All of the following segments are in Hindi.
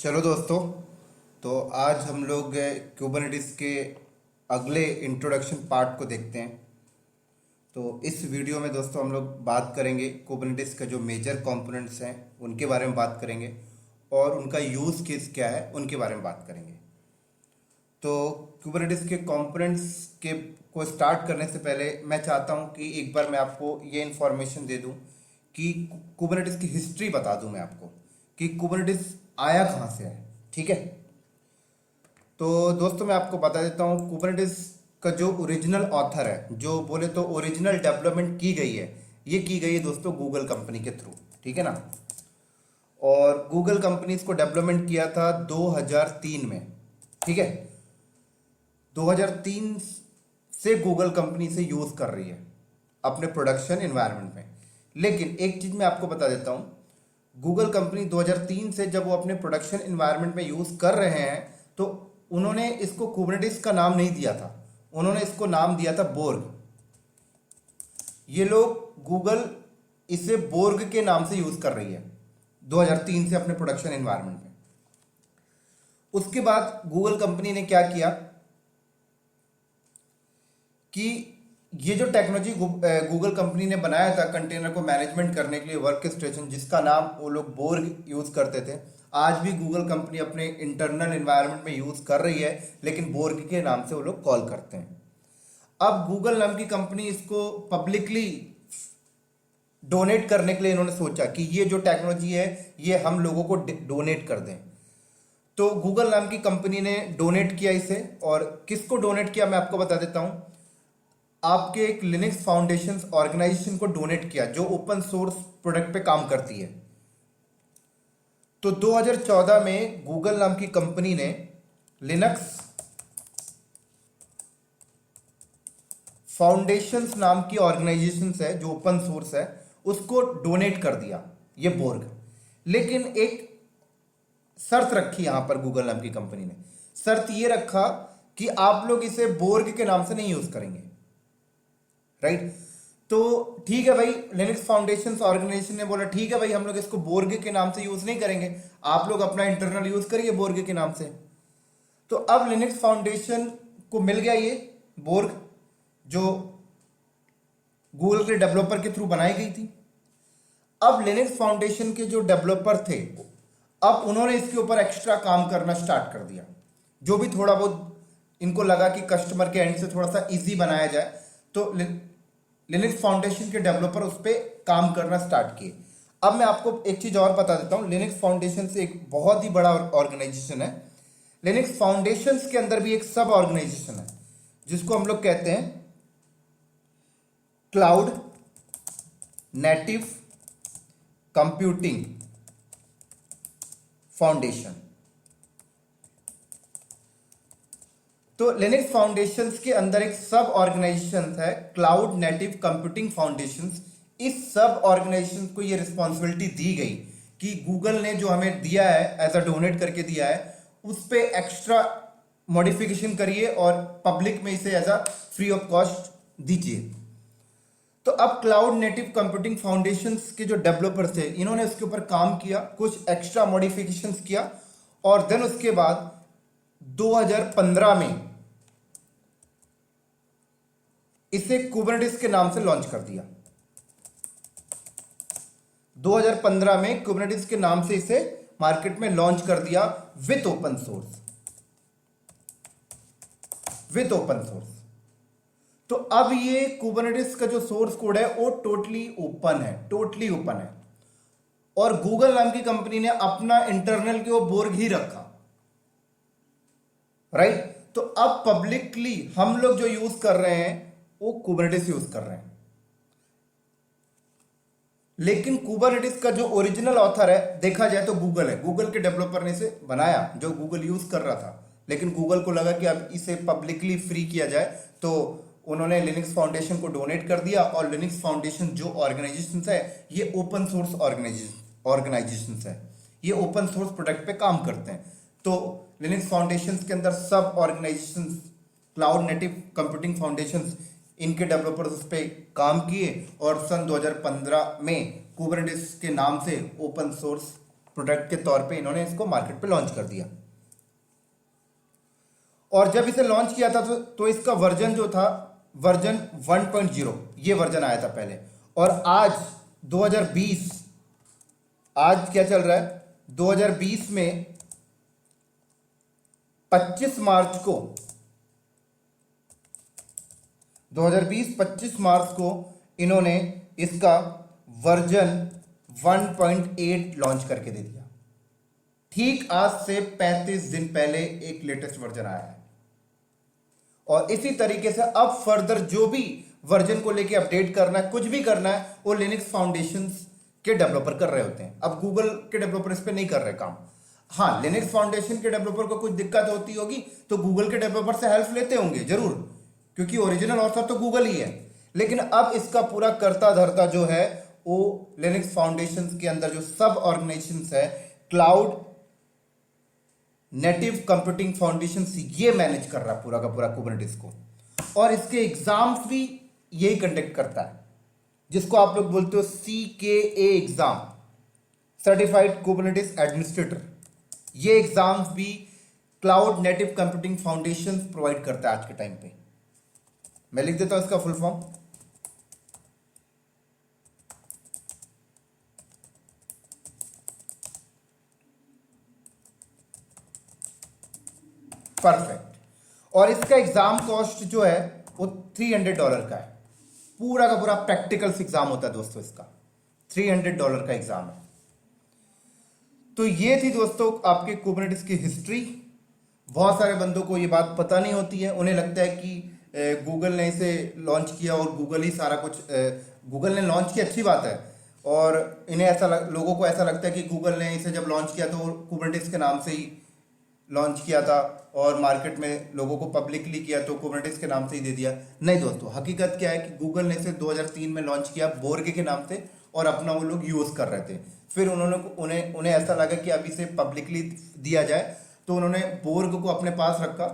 चलो दोस्तों, तो आज हम लोग कुबरनेटिस के अगले इंट्रोडक्शन पार्ट को देखते हैं। तो इस वीडियो में दोस्तों हम लोग बात करेंगे कुबरनेटिस का जो मेजर कंपोनेंट्स हैं उनके बारे में बात करेंगे और उनका यूज़ केस क्या है उनके बारे में बात करेंगे। तो कुबरनेटिस के कंपोनेंट्स के को स्टार्ट करने से पहले मैं चाहता हूं कि एक बार मैं आपको ये इन्फॉर्मेशन दे दूं कि कुबरनेटिस की हिस्ट्री बता दूं मैं आपको कि कुबरनेटिस आया कहाँ से है। ठीक है, तो दोस्तों मैं आपको बता देता हूँ कुबरनेटिस का जो ओरिजिनल ऑथर है, जो बोले तो ओरिजिनल डेवलपमेंट की गई है, ये की गई है दोस्तों गूगल कंपनी के थ्रू। ठीक है ना। और गूगल कंपनी इसको डेवलपमेंट किया था 2003 में। ठीक है, 2003 से गूगल कंपनी से यूज़ कर रही है अपने प्रोडक्शन एनवायरनमेंट में। लेकिन एक चीज़ मैं आपको बता देता हूँ, गूगल कंपनी 2003 से जब वो अपने प्रोडक्शन एनवायरनमेंट में यूज़ कर रहे हैं तो उन्होंने इसको कुबरनेटिस का नाम नहीं दिया था, उन्होंने इसको नाम दिया था बोर्ग। ये लोग गूगल इसे बोर्ग के नाम से यूज़ कर रही है 2003 से अपने प्रोडक्शन एनवायरनमेंट में। उसके बाद गूगल कंपनी ने क्या किया कि ये जो टेक्नोलॉजी गूगल कंपनी ने बनाया था कंटेनर को मैनेजमेंट करने के लिए, वर्क स्टेशन, जिसका नाम वो लोग बोर्ग यूज़ करते थे, आज भी गूगल कंपनी अपने इंटरनल एनवायरनमेंट में यूज़ कर रही है, लेकिन बोर्ग के नाम से वो लोग कॉल करते हैं। अब गूगल नाम की कंपनी इसको पब्लिकली डोनेट करने के लिए इन्होंने सोचा कि ये जो टेक्नोलॉजी है ये हम लोगों को डोनेट कर दें। तो गूगल नाम की कंपनी ने डोनेट किया इसे, और किसको डोनेट किया मैं आपको बता देता हूं। आपके एक लिनक्स फाउंडेशन ऑर्गेनाइजेशन को डोनेट किया जो ओपन सोर्स प्रोडक्ट पे काम करती है। तो 2014 में गूगल नाम की कंपनी ने लिनक्स फाउंडेशंस नाम की ऑर्गेनाइजेशन है जो ओपन सोर्स है, उसको डोनेट कर दिया ये बोर्ग। लेकिन एक शर्त रखी यहां पर गूगल नाम की कंपनी ने, शर्त ये रखा कि आप लोग इसे बोर्ग के नाम से नहीं यूज करेंगे। राइट, तो ठीक है भाई, लिनक्स फाउंडेशन ऑर्गेनाइजेशन ने बोला ठीक है भाई, हम लोग इसको बोर्ग के नाम से यूज नहीं करेंगे, आप लोग अपना इंटरनल यूज करिए बोर्ग के नाम से। तो अब लिनक्स फाउंडेशन को मिल गया ये बोर्ग जो गूगल के डेवलपर के थ्रू बनाई गई थी। अब लिनक्स फाउंडेशन के जो डेवलपर थे, अब उन्होंने इसके ऊपर एक्स्ट्रा काम करना स्टार्ट कर दिया। जो भी थोड़ा बहुत इनको लगा कि कस्टमर के एंड से थोड़ा सा इजी बनाया जाए, तो लिनक्स फाउंडेशन के डेवलपर उस पर काम करना स्टार्ट किए। अब मैं आपको एक चीज और बता देता हूं, लिनक्स फाउंडेशन से एक बहुत ही बड़ा ऑर्गेनाइजेशन है। लिनक्स फाउंडेशन के अंदर भी एक सब ऑर्गेनाइजेशन है जिसको हम लोग कहते हैं क्लाउड नेटिव कंप्यूटिंग फाउंडेशन। तो लिनक्स फाउंडेशंस के अंदर एक सब ऑर्गेनाइजेशन है क्लाउड नेटिव कंप्यूटिंग फाउंडेशन। इस सब ऑर्गेनाइजेशन को ये रिस्पॉन्सिबिलिटी दी गई कि गूगल ने जो हमें दिया है एज अ डोनेट करके दिया है, उस पे एक्स्ट्रा मॉडिफिकेशन करिए और पब्लिक में इसे as a free of cost दीजिए। तो अब क्लाउड नेटिव कंप्यूटिंग फाउंडेशन के जो डेवलपर्स थे, इन्होंने उसके ऊपर काम किया, कुछ एक्स्ट्रा मॉडिफिकेशंस किया, और देन उसके बाद 2015 में इसे कुबरनेटिस के नाम से लॉन्च कर दिया। 2015 में कुबरनेटिस के नाम से इसे मार्केट में लॉन्च कर दिया विथ ओपन सोर्स। तो अब ये कुबरनेटिस का जो सोर्स कोड है वो टोटली ओपन है, और गूगल नाम की कंपनी ने अपना इंटरनल के वो बोर्ग ही रखा। राइट, तो अब पब्लिकली हम लोग जो यूज कर रहे हैं वो कुबरनेटिस यूज कर रहे हैं। लेकिन कुबरनेटिस का जो ओरिजिनल ऑथर है देखा जाए तो गूगल है, गूगल के डेवलपर ने इसे बनाया जो गूगल यूज कर रहा था। लेकिन गूगल को लगा कि अब इसे पब्लिकली फ्री किया जाए, तो उन्होंने लिनक्स फाउंडेशन को डोनेट कर दिया। और लिनक्स फाउंडेशन जो ऑर्गेनाइजेशन है ये ओपन सोर्स ऑर्गेनाइजेशन है, ये ओपन सोर्स प्रोडक्ट पे काम करते हैं। तो लिनक्स फाउंडेशन के अंदर सब organisation, cloud native computing foundation, इनके डेवलपर्स उस पर काम किए, और सन 2015 में कुबरनेटिस के नाम से ओपन सोर्स प्रोडक्ट के तौर पे इन्होंने इसको मार्केट पे लॉन्च कर दिया। और जब इसे लॉन्च किया था तो इसका वर्जन जो था वर्जन 1.0 ये वर्जन आया था पहले। और आज 2020, आज क्या चल रहा है 2020 में 25 मार्च को 25 मार्च को इन्होंने इसका वर्जन 1.8 लॉन्च करके दे दिया। ठीक आज से 35 दिन पहले एक लेटेस्ट वर्जन आया है। और इसी तरीके से अब फर्दर जो भी वर्जन को लेके अपडेट करना है, कुछ भी करना है, वो लिनक्स फाउंडेशंस के डेवलपर कर रहे होते हैं। अब गूगल के डेवलपर इस पे नहीं कर रहे काम। हाँ, लिनक्स फाउंडेशन के डेवलपर को कुछ दिक्कत होती होगी तो गूगल के डेवलपर से हेल्प लेते होंगे जरूर, क्योंकि ओरिजिनल ऑथर तो गूगल ही है। लेकिन अब इसका पूरा करता धरता जो है वो लिनक्स फाउंडेशन के अंदर जो सब ऑर्गेनाइजेशन है, क्लाउड नेटिव कंप्यूटिंग फाउंडेशन, ये मैनेज कर रहा है पूरा का पूरा कुबरनेटिस को। और इसके एग्जाम्स भी यही कंडक्ट करता है, जिसको आप लोग बोलते हो CKA exam, certified Kubernetes administrator. ये एग्जाम्स भी cloud native computing foundation provide करता है आज के टाइम पे। मैं लिख देता हूं इसका फुल फॉर्म। परफेक्ट। और इसका एग्जाम कॉस्ट जो है वो $300 का है। पूरा का पूरा प्रैक्टिकल एग्जाम होता है दोस्तों इसका, $300 का एग्जाम है। तो ये थी दोस्तों आपके कुबरनेटिस की हिस्ट्री। बहुत सारे बंदों को ये बात पता नहीं होती है, उन्हें लगता है कि गूगल ने इसे लॉन्च किया और गूगल ही सारा कुछ, गूगल ने लॉन्च की अच्छी बात है, और इन्हें ऐसा लोगों को ऐसा लगता है कि गूगल ने इसे जब लॉन्च किया तो कुबरनेटिस के नाम से ही लॉन्च किया था और मार्केट में लोगों को पब्लिकली किया तो कुबरनेटिस के नाम से ही दे दिया। नहीं दोस्तों, हकीकत क्या है कि गूगल ने इसे 2003 में लॉन्च किया बोर्ग के नाम से, और अपना वो लोग यूज़ कर रहे थे। फिर उन्हें ऐसा लगा कि अब इसे पब्लिकली दिया जाए, तो उन्होंने बोर्ग को अपने पास रखा,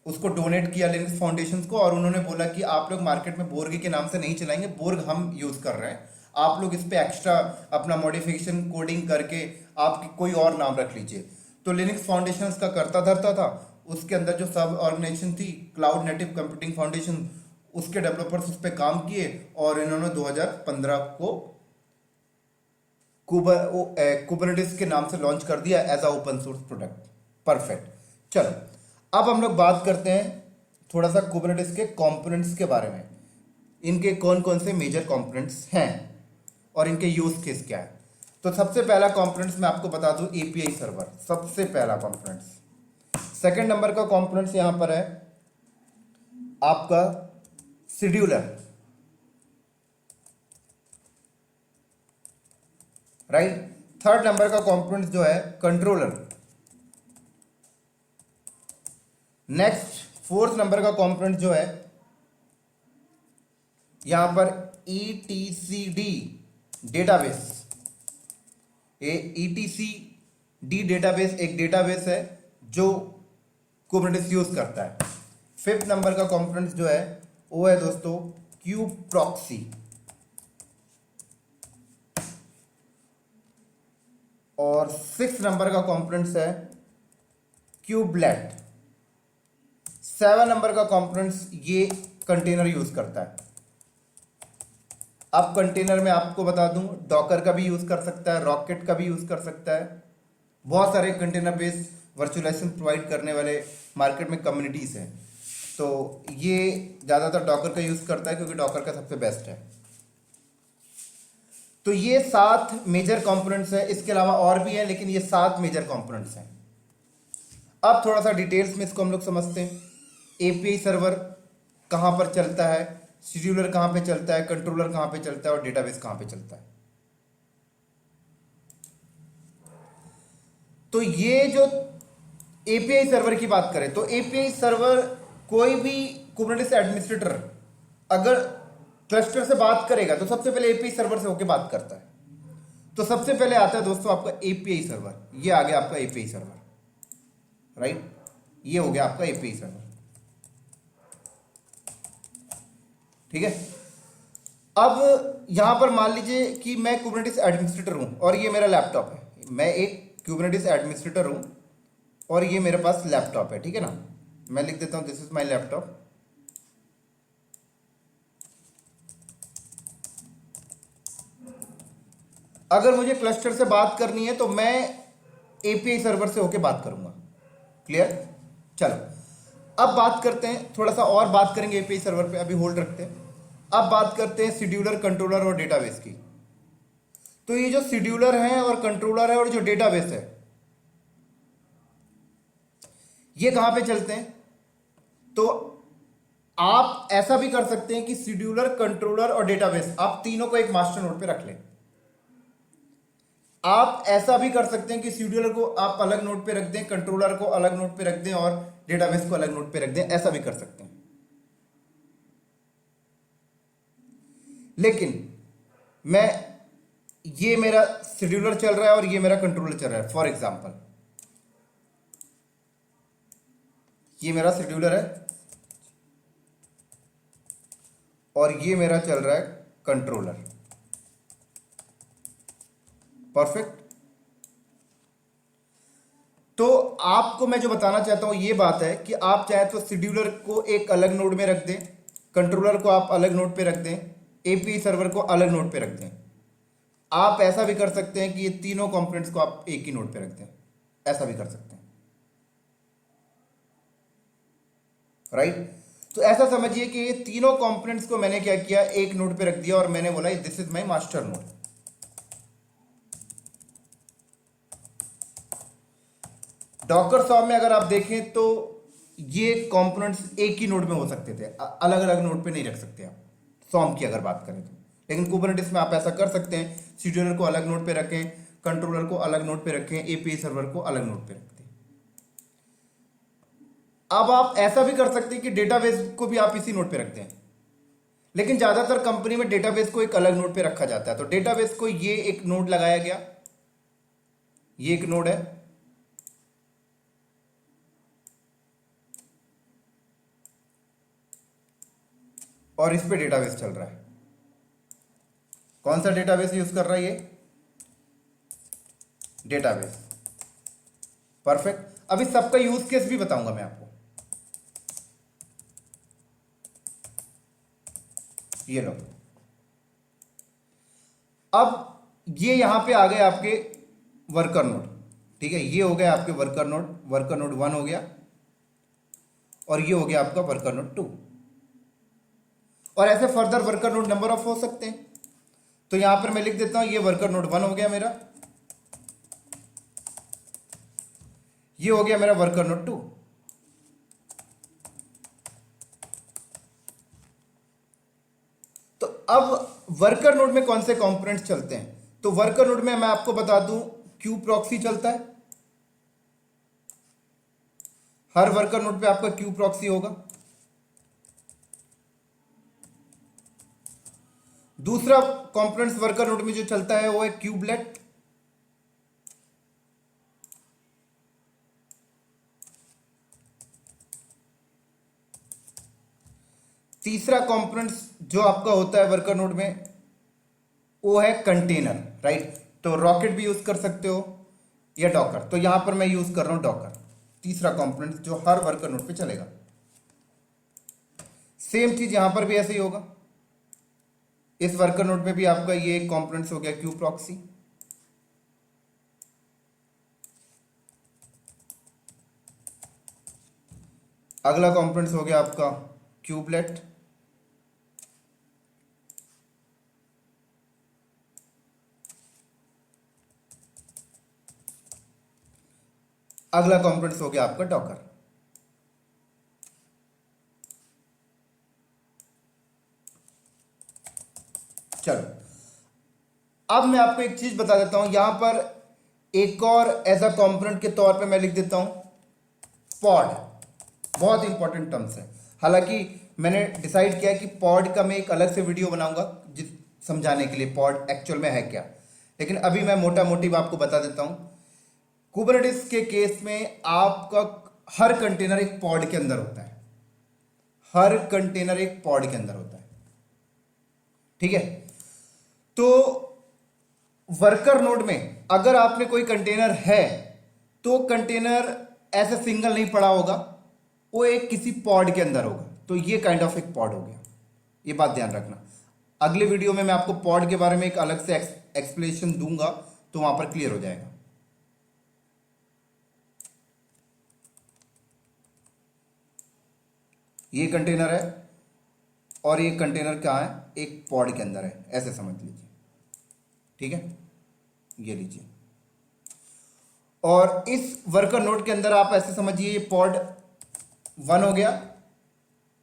उसको डोनेट किया लिनक्स फाउंडेशन को, और उन्होंने बोला कि आप लोग मार्केट में बोर्ग के नाम से नहीं चलाएंगे, बोर्ग हम यूज़ कर रहे हैं, आप लोग इस पर एक्स्ट्रा अपना मॉडिफिकेशन कोडिंग करके आप कोई और नाम रख लीजिए। तो लिनक्स फाउंडेशन का करता धरता था, उसके अंदर जो सब ऑर्गेनाइजेशन थी क्लाउड नेटिव कंप्यूटिंग फाउंडेशन, उसके डेवलपर्स उस पर काम किए, और इन्होंने 2015 को कुबरनेटिस के नाम से लॉन्च कर दिया as a open source product. Perfect. चलो अब हम लोग बात करते हैं थोड़ा सा कुबरनेटिस के कंपोनेंट्स के बारे में। इनके कौन कौन से मेजर कंपोनेंट्स हैं और इनके यूज केस क्या है। तो सबसे पहला कंपोनेंट्स मैं आपको बता दूं, एपीआई सर्वर, सबसे पहला कंपोनेंट्स। सेकंड नंबर का कंपोनेंट्स यहां पर है आपका शेड्यूलर, राइट। थर्ड नंबर का कंपोनेंट जो है कंट्रोलर। नेक्स्ट फोर्थ नंबर का कंपोनेंट जो है यहां पर ETCD डेटाबेस। ETCD डेटाबेस एक डेटाबेस है जो कुबरनेटिस यूज करता है। फिफ्थ नंबर का कंपोनेंट जो है वो है दोस्तों क्यूब प्रॉक्सी। और सिक्स नंबर का कंपोनेंट्स है क्यूबलेट। 7 नंबर का कंपोनेंट्स ये कंटेनर यूज करता है। अब कंटेनर में आपको बता दूं, डॉकर का भी यूज कर सकता है, रॉकेट का भी यूज कर सकता है। बहुत सारे कंटेनर बेस्ड वर्चुअलाइजेशन प्रोवाइड करने वाले मार्केट में कम्युनिटीज हैं, तो ये ज़्यादातर डॉकर का यूज करता है क्योंकि डॉकर का सबसे बेस्ट है। तो ये 7 मेजर कंपोनेंट्स हैं, इसके अलावा और भी हैं लेकिन ये 7 मेजर कंपोनेंट्स हैं। अब थोड़ा सा डिटेल्स में इसको हम लोग समझते हैं। एपीआई सर्वर कहाँ पर चलता है, शेड्यूलर कहाँ पे चलता है, कंट्रोलर कहाँ पे चलता है और डेटाबेस कहाँ पे चलता है। तो ये जो एपीआई सर्वर की बात करें तो एपीआई सर्वर कोई भी कुबरनेटिस एडमिनिस्ट्रेटर अगर क्लस्टर से बात करेगा तो सबसे पहले एपीआई सर्वर से होकर बात करता है। तो सबसे पहले आता है दोस्तों आपका एपीआई सर्वर, ये आ गया आपका एपीआई सर्वर, राइट। ये हो गया आपका एपीआई सर्वर, ठीक है। अब यहां पर मान लीजिए कि मैं कुबरनेटिस एडमिनिस्ट्रेटर हूं और ये मेरा लैपटॉप है। मैं एक कुबरनेटिस एडमिनिस्ट्रेटर हूं और ये मेरे पास लैपटॉप है, ठीक है ना। मैं लिख देता हूं दिस इज माय लैपटॉप। अगर मुझे क्लस्टर से बात करनी है तो मैं एपीआई सर्वर से होके बात करूंगा। क्लियर? चलो अब बात करते हैं, थोड़ा सा और बात करेंगे एपीआई सर्वर पे, अभी होल्ड रखते हैं। अब बात करते हैं शेड्यूलर, कंट्रोलर और डेटाबेस की। तो ये जो शेड्यूलर है और कंट्रोलर है और जो डेटाबेस है, ये कहां पे चलते हैं? तो आप ऐसा भी कर सकते हैं कि शेड्यूलर, कंट्रोलर और डेटाबेस आप तीनों को एक मास्टर नोड पे रख लें। आप ऐसा भी कर सकते हैं कि शेड्यूलर को आप अलग नोड पे रख दें, कंट्रोलर को अलग नोड पे रख दें और डेटाबेस को अलग नोड पे रख दें, ऐसा भी कर सकते हैं। लेकिन मैं, ये मेरा शेड्यूलर चल रहा है और ये मेरा कंट्रोलर चल रहा है। फॉर एग्जांपल ये मेरा शेड्यूलर है और ये मेरा चल रहा है कंट्रोलर। परफेक्ट। तो आपको मैं जो बताना चाहता हूं ये बात है कि आप चाहे तो शेड्यूलर को एक अलग नोड में रख दें, कंट्रोलर को आप अलग नोड पे रख दें, एपीआई सर्वर को अलग नोड पे रख दें। आप ऐसा भी कर सकते हैं कि ये तीनों कंपोनेंट्स को आप एक ही नोड पे रख दें, ऐसा भी कर सकते हैं। राइट? तो ऐसा समझिए कि ये तीनों कंपोनेंट्स को मैंने क्या किया, एक नोड पे रख दिया और मैंने बोला this is my master node. Docker Swarm में अगर आप देखें तो ये कंपोनेंट्स एक ही नोड में हो सकते थे, अलग अलग नोड पे नहीं रख सकते आप, सॉम की अगर बात करें तो। लेकिन कुबरनेटिस में आप ऐसा कर सकते हैं, शेड्यूलर को अलग नोड पे रखें, कंट्रोलर को अलग नोड पे रखें, एपीआई सर्वर को अलग नोड पे रखें। अब आप ऐसा भी कर सकते हैं कि डेटाबेस को भी आप इसी नोड पे रखते हैं, लेकिन ज्यादातर कंपनी में डेटाबेस को एक अलग नोड पे रखा जाता है। तो डेटाबेस को ये एक नोड लगाया गया, ये एक नोड है, और इस पे डेटाबेस चल रहा है। कौन सा डेटाबेस यूज कर रहा है ये? डेटाबेस। परफेक्ट। अब इस सबका यूज केस भी बताऊंगा मैं आपको। ये लो, अब ये यहां पे आ गए आपके वर्कर नोड, ठीक है। ये हो गया आपके वर्कर नोड, वर्कर नोड 1 हो गया, और ये हो गया आपका वर्कर नोड 2, और ऐसे further worker node number of हो सकते हैं। तो यहां पर मैं लिख देता हूं ये वर्कर नोड 1 हो गया मेरा, ये हो गया मेरा वर्कर नोड 2। तो अब वर्कर नोड में कौन से कंपोनेंट्स चलते हैं? तो वर्कर नोड में मैं आपको बता दूं क्यू प्रॉक्सी चलता है। हर वर्कर नोड पे आपका क्यू प्रॉक्सी होगा। दूसरा कंपोनेंट्स वर्कर नोड में जो चलता है वो है क्यूबलेट। तीसरा कंपोनेंट्स जो आपका होता है वर्कर नोड में वो है कंटेनर, राइट। तो रॉकेट भी यूज कर सकते हो या डॉकर, तो यहां पर मैं यूज कर रहा हूं डॉकर, तीसरा कंपोनेंट जो हर वर्कर नोड पे चलेगा। सेम चीज यहां पर भी ऐसे ही होगा। इस वर्कर नोड में भी आपका ये कंपोनेंट्स हो गया क्यू प्रॉक्सी। अगला कंपोनेंट्स हो गया आपका क्यूबलेट। अगला कंपोनेंट्स हो गया आपका डॉकर। चलो अब मैं आपको एक चीज बता देता हूं, यहां पर एक और एज अ कंपोनेंट के तौर पे मैं लिख देता हूं पॉड। बहुत इंपॉर्टेंट टर्म्स है, हालांकि मैंने डिसाइड किया कि पॉड का मैं एक अलग से वीडियो बनाऊंगा जिस समझाने के लिए पॉड एक्चुअल में है क्या, लेकिन अभी मैं मोटा मोटी आपको बता देता हूं। कुबरनेटिस के केस में आपका हर कंटेनर एक पॉड के अंदर होता है, हर कंटेनर एक पॉड के अंदर होता है। ठीक है। तो वर्कर नोड में अगर आपने कोई कंटेनर है तो कंटेनर ऐसे सिंगल नहीं पड़ा होगा, वो एक किसी पॉड के अंदर होगा। तो ये काइंड ऑफ एक पॉड हो गया, ये बात ध्यान रखना। अगले वीडियो में मैं आपको पॉड के बारे में एक अलग से एक्सप्लेनेशन दूंगा, तो वहां पर क्लियर हो जाएगा। ये कंटेनर है और ये कंटेनर क्या है, एक पॉड के अंदर है, ऐसे समझ लीजिए। ठीक है, ये लीजिए। और इस वर्कर नोड के अंदर आप ऐसे समझिए, ये पॉड 1 हो गया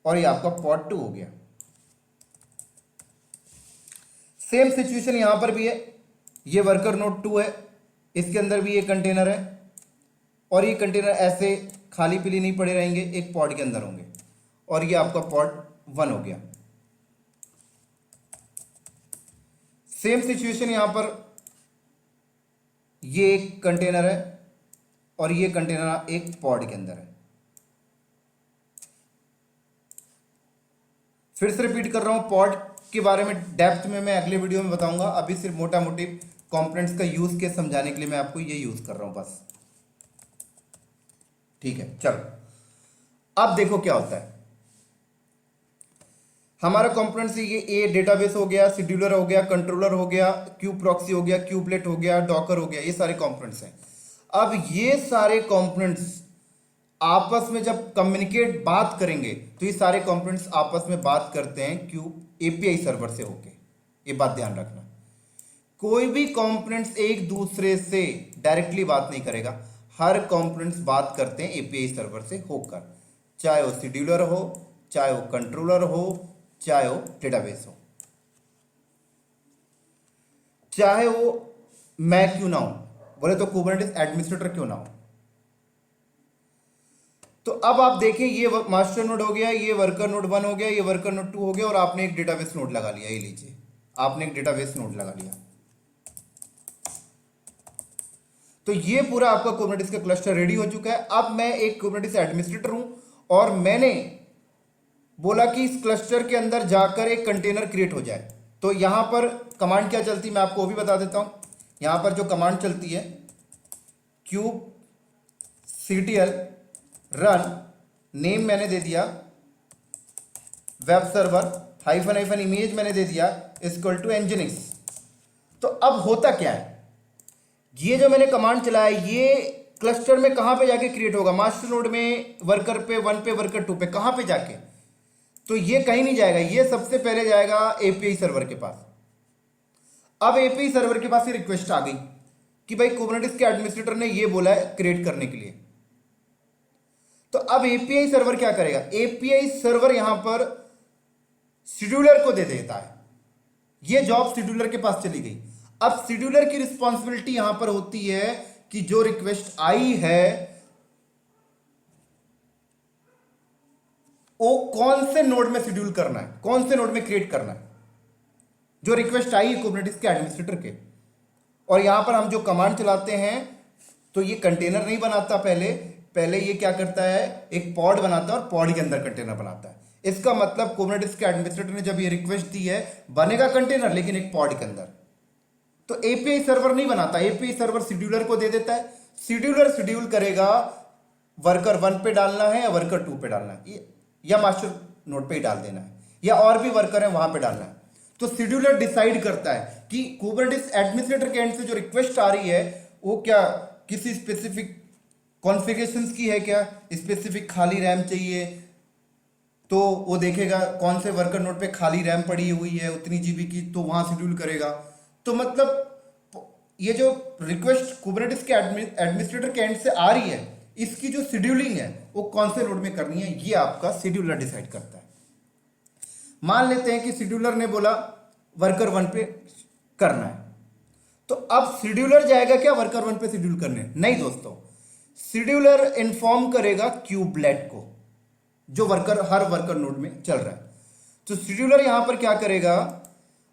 और ये आपका पॉड 2 हो गया। सेम सिचुएशन यहां पर भी है, ये वर्कर नोड 2 है, इसके अंदर भी ये कंटेनर है और ये कंटेनर ऐसे खाली पीली नहीं पड़े रहेंगे, एक पॉड के अंदर होंगे और ये आपका पॉड 1 हो गया। सेम सिचुएशन यहां पर, ये एक कंटेनर है और ये कंटेनर एक पॉड के अंदर है। फिर से रिपीट कर रहा हूं, पॉड के बारे में डेप्थ में मैं अगले वीडियो में बताऊंगा। अभी सिर्फ मोटा मोटी कंपोनेंट्स का यूज के समझाने के लिए मैं आपको ये यूज कर रहा हूं बस। ठीक है, चलो अब देखो क्या होता है। हमारा कंपोनेंट्स ये डेटाबेस हो गया, शेड्यूलर हो गया, कंट्रोलर हो गया, क्यूब प्रॉक्सी हो गया, क्यूबलेट हो गया, डॉकर हो गया, ये सारे कंपोनेंट्स हैं। अब ये सारे कंपोनेंट्स आपस में जब कम्युनिकेट बात करेंगे तो ये सारे कंपोनेंट्स आपस में बात करते हैं क्यूब एपीआई सर्वर से होके, ये बात ध्यान रखना। कोई भी कंपोनेंट्स एक दूसरे से डायरेक्टली बात नहीं करेगा, हर कंपोनेंट्स बात करते हैं एपीआई सर्वर से होकर, चाहे वो शेड्यूलर हो, चाहे वो कंट्रोलर हो, चाहे वो डेटाबेस हो, चाहे वो मैं क्यों ना हूं, बोले तो कुबरनेटिस एडमिनिस्ट्रेटर क्यों ना हो। तो अब आप देखें, ये मास्टर नोड हो गया, ये वर्कर नोड 1 हो गया, ये वर्कर नोड 2 हो गया और आपने एक डेटाबेस नोड लगा लिया। ये लीजिए, आपने एक डेटाबेस नोड लगा लिया। तो ये पूरा आपका कुबरनेटिस का क्लस्टर रेडी हो चुका है। अब मैं एक कुबरनेटिस एडमिनिस्ट्रेटर हूं और मैंने बोला कि इस क्लस्टर के अंदर जाकर एक कंटेनर क्रिएट हो जाए। तो यहां पर कमांड क्या चलती है मैं आपको वो भी बता देता हूं। यहां पर जो कमांड चलती है, क्यूब ctl रन, नेम मैंने दे दिया वेब सर्वर हाइफन इमेज मैंने दे दिया इक्वल टू nginx। तो अब होता क्या है, ये जो मैंने कमांड चलाया ये क्लस्टर में कहां पे जाके क्रिएट होगा, मास्टर नोड में, वर्कर पे 1 पे, वर्कर 2 पे, कहां पे जाके, तो ये कहीं नहीं जाएगा, ये सबसे पहले जाएगा एपीआई सर्वर के पास। अब एपीआई सर्वर के पास ये रिक्वेस्ट आ गई कि भाई कुबरनेटिस के एडमिनिस्ट्रेटर ने ये बोला है क्रिएट करने के लिए। तो अब एपीआई सर्वर क्या करेगा, एपीआई सर्वर यहां पर शेड्यूलर को दे देता है, ये जॉब शेड्यूलर के पास चली गई। अब शेड्यूलर की रिस्पॉन्सिबिलिटी यहां पर होती है कि जो रिक्वेस्ट आई है वो कौन से नोड में शेड्यूल करना है, कौन से नोड में क्रिएट करना है। जो रिक्वेस्ट आई है कुबरनेटिस के एडमिनिस्ट्रेटर के, और यहां पर हम जो कमांड चलाते हैं तो ये कंटेनर नहीं बनाता, पहले ये क्या करता है, एक पॉड बनाता है और पॉड के अंदर कंटेनर बनाता है। इसका मतलब कुबरनेटिस के एडमिनिस्ट्रेटर ने जब ये रिक्वेस्ट दी है, बनेगा कंटेनर लेकिन एक पॉड के अंदर। तो एपीआई सर्वर नहीं बनाता, एपीआई सर्वर शेड्यूलर को दे देता है, शेड्यूलर शेड्यूल करेगा वर्कर 1 पे डालना है या वर्कर 2 पे डालना है, या मास्टर नोड पे ही डाल देना है, या और भी वर्कर है वहां पे डालना है। तो शेड्यूलर डिसाइड करता है कि कुबरनेटिस एडमिनिस्ट्रेटर के एंड से जो रिक्वेस्ट आ रही है वो क्या किसी स्पेसिफिक कॉन्फ़िगरेशंस की है, क्या स्पेसिफिक खाली रैम चाहिए, तो वो देखेगा कौन से वर्कर नोड पे खाली रैम पड़ी हुई है उतनी जीबी की, तो वहां शेड्यूल करेगा। तो मतलब ये जो रिक्वेस्ट कुबरनेटिस के एडमिनिस्ट्रेटर के एंड से आ रही है, इसकी जो शेड्यूलिंग है वो कौन से नोड में करनी है, ये आपका शेड्यूलर डिसाइड करता है। मान लेते हैं कि शेड्यूलर ने बोला वर्कर 1 पे करना है, तो अब शेड्यूलर जाएगा क्या वर्कर 1 पे शेड्यूल करने, नहीं दोस्तों, शेड्यूलर इन्फॉर्म करेगा क्यूबलेट को जो हर वर्कर नोड में चल रहा है। तो शेड्यूलर यहां पर क्या करेगा,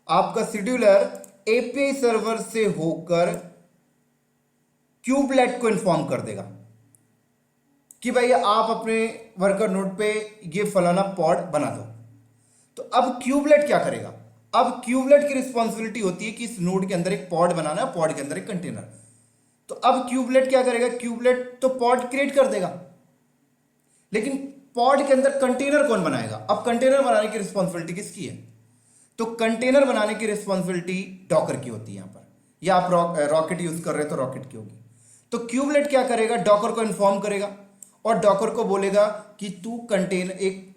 आपका शेड्यूलर एपीआई सर्वर से होकर क्यूबलेट को इन्फॉर्म कर देगा कि भाई आप अपने वर्कर नोड पे ये फलाना पॉड बना दो। तो अब क्यूबलेट क्या करेगा, अब क्यूबलेट की रिस्पॉन्सिबिलिटी होती है कि इस नोड के अंदर एक पॉड बनाना है, पॉड के अंदर एक कंटेनर। तो अब क्यूबलेट क्या करेगा, क्यूबलेट तो पॉड क्रिएट कर देगा, लेकिन पॉड के अंदर कंटेनर कौन बनाएगा? अब कंटेनर बनाने की रिस्पॉन्सिबिलिटी किसकी है? तो कंटेनर बनाने की रिस्पॉन्सिबिलिटी डॉकर की होती है यहां पर, या आप रॉकेट यूज कर रहे हैं तो रॉकेट की होगी। तो क्यूबलेट क्या करेगा, डॉकर को इन्फॉर्म करेगा और डॉकर को बोलेगा कि तू कंटेनर, एक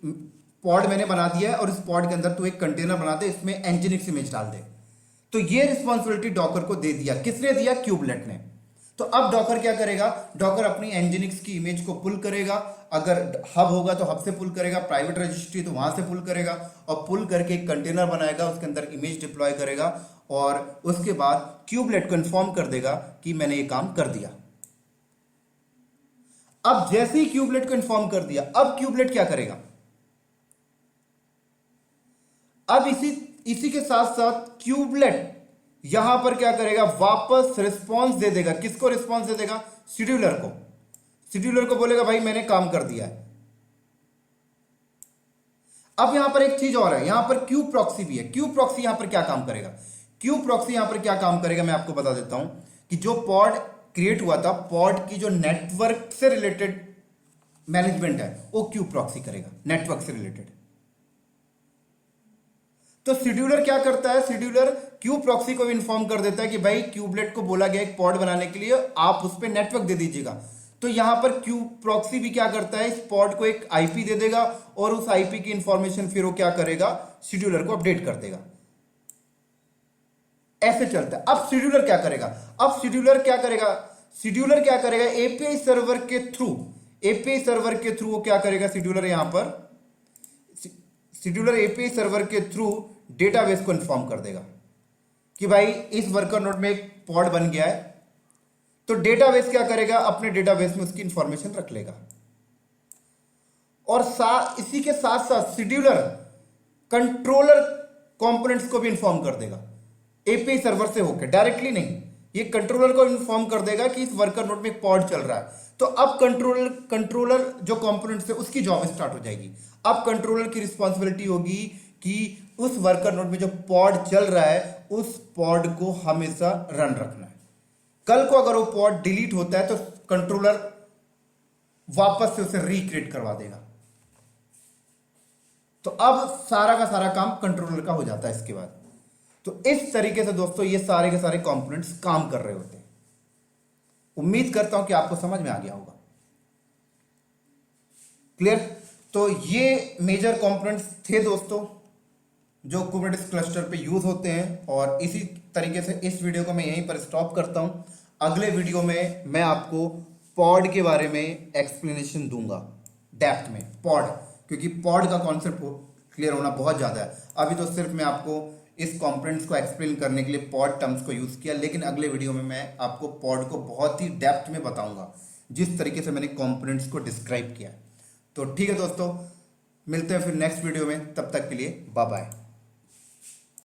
पॉड मैंने बना दिया है और इस पॉड के अंदर तू एक कंटेनर बना दे, इसमें एनजीनिक्स इमेज डाल दे। तो ये रिस्पॉन्सिबिलिटी डॉकर को दे दिया। किसने दिया? क्यूबलेट ने। तो अब डॉकर क्या करेगा, डॉकर अपनी एनजीनिक्स की इमेज को पुल करेगा, अगर हब होगा तो हब से पुल करेगा, प्राइवेट रजिस्ट्री तो वहां से पुल करेगा और पुल करके एक कंटेनर बनाएगा, उसके अंदर इमेज डिप्लॉय करेगा और उसके बाद क्यूबलेट को इन्फॉर्म कर देगा कि मैंने ये काम कर दिया। अब जैसे ही क्यूबलेट को इन्फॉर्म कर दिया, अब क्यूबलेट क्या करेगा, अब इसी के साथ साथ क्यूबलेट यहां पर क्या करेगा, वापस रिस्पांस दे देगा। किसको रिस्पांस दे देगा? शेड्यूलर को। शेड्यूलर को बोलेगा भाई मैंने काम कर दिया है। अब यहां पर एक चीज और है, यहां पर क्यू प्रॉक्सी भी है। क्यू प्रॉक्सी यहां पर क्या काम करेगा? क्यू प्रॉक्सी यहां पर क्या काम करेगा, मैं आपको बता देता हूं कि जो पॉड क्रिएट हुआ था, पॉड की जो नेटवर्क से रिलेटेड मैनेजमेंट है वो क्यू प्रॉक्सी करेगा, नेटवर्क से रिलेटेड। तो शेड्यूलर क्या करता है, शेड्यूलर क्यू प्रॉक्सी को इन्फॉर्म कर देता है कि भाई क्यूबलेट को बोला गया एक पॉड बनाने के लिए, आप उस पर नेटवर्क दे दीजिएगा। तो यहां पर क्यू प्रॉक्सी भी क्या करता है, इस पॉड को एक आईपी दे देगा और उस आईपी की इंफॉर्मेशन फिर वो क्या करेगा, शेड्यूलर को अपडेट कर देगा। ऐसे चलता है। अब शेड्यूलर क्या करेगा, अब शेड्यूलर क्या करेगा, शेड्यूलर क्या करेगा, एपीआई सर्वर के थ्रू, एपीआई सर्वर के थ्रू वो क्या करेगा, शेड्यूलर यहां पर, शेड्यूलर एपीआई सर्वर के थ्रू डेटाबेस को इन्फॉर्म कर देगा कि भाई इस वर्कर नोड में एक पॉड बन गया है। तो डेटाबेस क्या करेगा, अपने डेटाबेस में उसकी इंफॉर्मेशन रख लेगा। और इसी के साथ साथ शेड्यूलर कंट्रोलर कंपोनेंट्स को भी इंफॉर्म कर देगा, एपीआई सर्वर से होकर, डायरेक्टली नहीं, ये कंट्रोलर को इन्फॉर्म कर देगा कि इस वर्कर नोड में एक पॉड चल रहा है। तो अब कंट्रोलर जो कंपोनेंट्स है उसकी जॉब स्टार्ट हो जाएगी। अब कंट्रोलर की रिस्पॉन्सिबिलिटी होगी कि उस वर्कर नोड में जो पॉड चल रहा है उस पॉड को हमेशा रन रखना है। कल को अगर वो पॉड डिलीट होता है तो कंट्रोलर वापस से उसे रिक्रिएट करवा देगा। तो अब सारा का सारा काम कंट्रोलर का हो जाता है इसके बाद। तो इस तरीके से दोस्तों ये सारे के सारे कंपोनेंट्स काम कर रहे होते हैं। उम्मीद करता हूं कि आपको समझ में आ गया होगा। क्लियर? तो ये मेजर कंपोनेंट्स थे दोस्तों जो कुबरनेटिस क्लस्टर पे यूज होते हैं, और इसी तरीके से इस वीडियो को मैं यहीं पर स्टॉप करता हूं। अगले वीडियो में मैं आपको पॉड के बारे में एक्सप्लेनेशन दूंगा डेप्थ में, पॉड, क्योंकि पॉड का कॉन्सेप्ट क्लियर होना बहुत ज्यादा है। अभी तो सिर्फ मैं आपको इस कंपोनेंट्स को एक्सप्लेन करने के लिए पॉड टर्म्स को यूज किया, लेकिन अगले वीडियो में मैं आपको पॉड को बहुत ही डेप्थ में बताऊंगा जिस तरीके से मैंने कंपोनेंट्स को डिस्क्राइब किया। तो ठीक है दोस्तों, मिलते हैं फिर नेक्स्ट वीडियो में, तब तक के लिए बाय बाय।